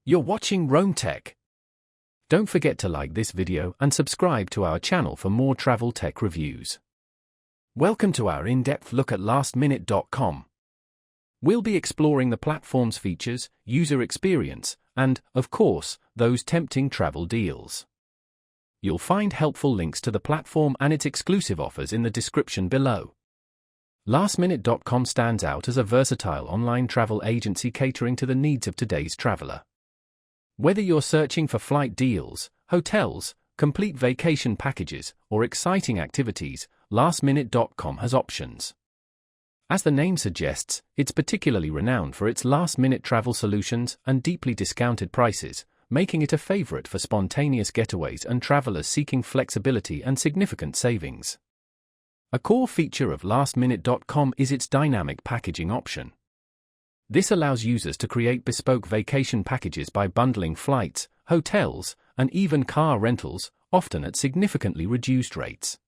You're watching Rome Tech. Don't forget to like this video and subscribe to our channel for more travel tech reviews. Welcome to our in-depth look at Lastminute.com. We'll be exploring the platform's features, user experience, and, of course, those tempting travel deals. You'll find helpful links to the platform and its exclusive offers in the description below. Lastminute.com stands out as a versatile online travel agency catering to the needs of today's traveler. Whether you're searching for flight deals, hotels, complete vacation packages, or exciting activities, Lastminute.com has options. As the name suggests, it's particularly renowned for its last-minute travel solutions and deeply discounted prices, making it a favorite for spontaneous getaways and travelers seeking flexibility and significant savings. A core feature of Lastminute.com is its dynamic packaging option. This allows users to create bespoke vacation packages by bundling flights, hotels, and even car rentals, often at significantly reduced rates.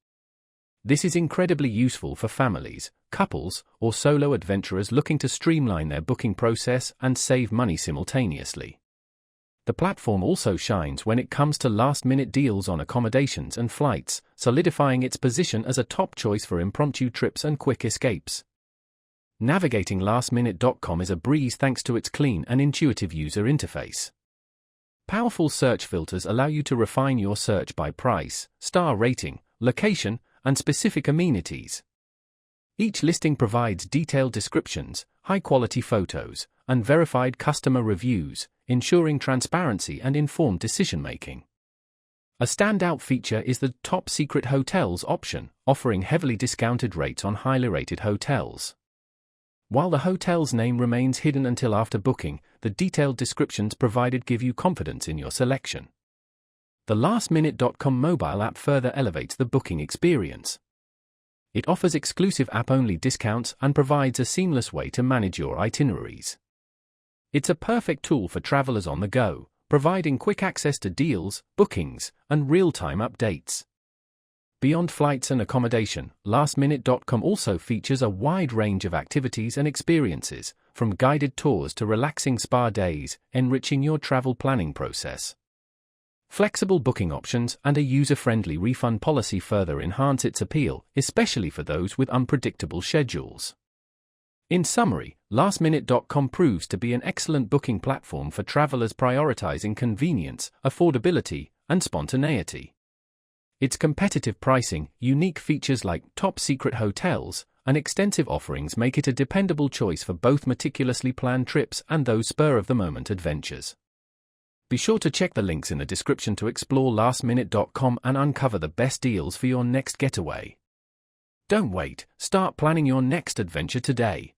This is incredibly useful for families, couples, or solo adventurers looking to streamline their booking process and save money simultaneously. The platform also shines when it comes to last-minute deals on accommodations and flights, solidifying its position as a top choice for impromptu trips and quick escapes. Navigating Lastminute.com is a breeze thanks to its clean and intuitive user interface. Powerful search filters allow you to refine your search by price, star rating, location, and specific amenities. Each listing provides detailed descriptions, high-quality photos, and verified customer reviews, ensuring transparency and informed decision-making. A standout feature is the Top Secret Hotels option, offering heavily discounted rates on highly rated hotels. While the hotel's name remains hidden until after booking, the detailed descriptions provided give you confidence in your selection. The Lastminute.com mobile app further elevates the booking experience. It offers exclusive app-only discounts and provides a seamless way to manage your itineraries. It's a perfect tool for travelers on the go, providing quick access to deals, bookings, and real-time updates. Beyond flights and accommodation, Lastminute.com also features a wide range of activities and experiences, from guided tours to relaxing spa days, enriching your travel planning process. Flexible booking options and a user-friendly refund policy further enhance its appeal, especially for those with unpredictable schedules. In summary, Lastminute.com proves to be an excellent booking platform for travelers prioritizing convenience, affordability, and spontaneity. Its competitive pricing, unique features like top secret hotels, and extensive offerings make it a dependable choice for both meticulously planned trips and those spur-of-the-moment adventures. Be sure to check the links in the description to explore Lastminute.com and uncover the best deals for your next getaway. Don't wait, start planning your next adventure today.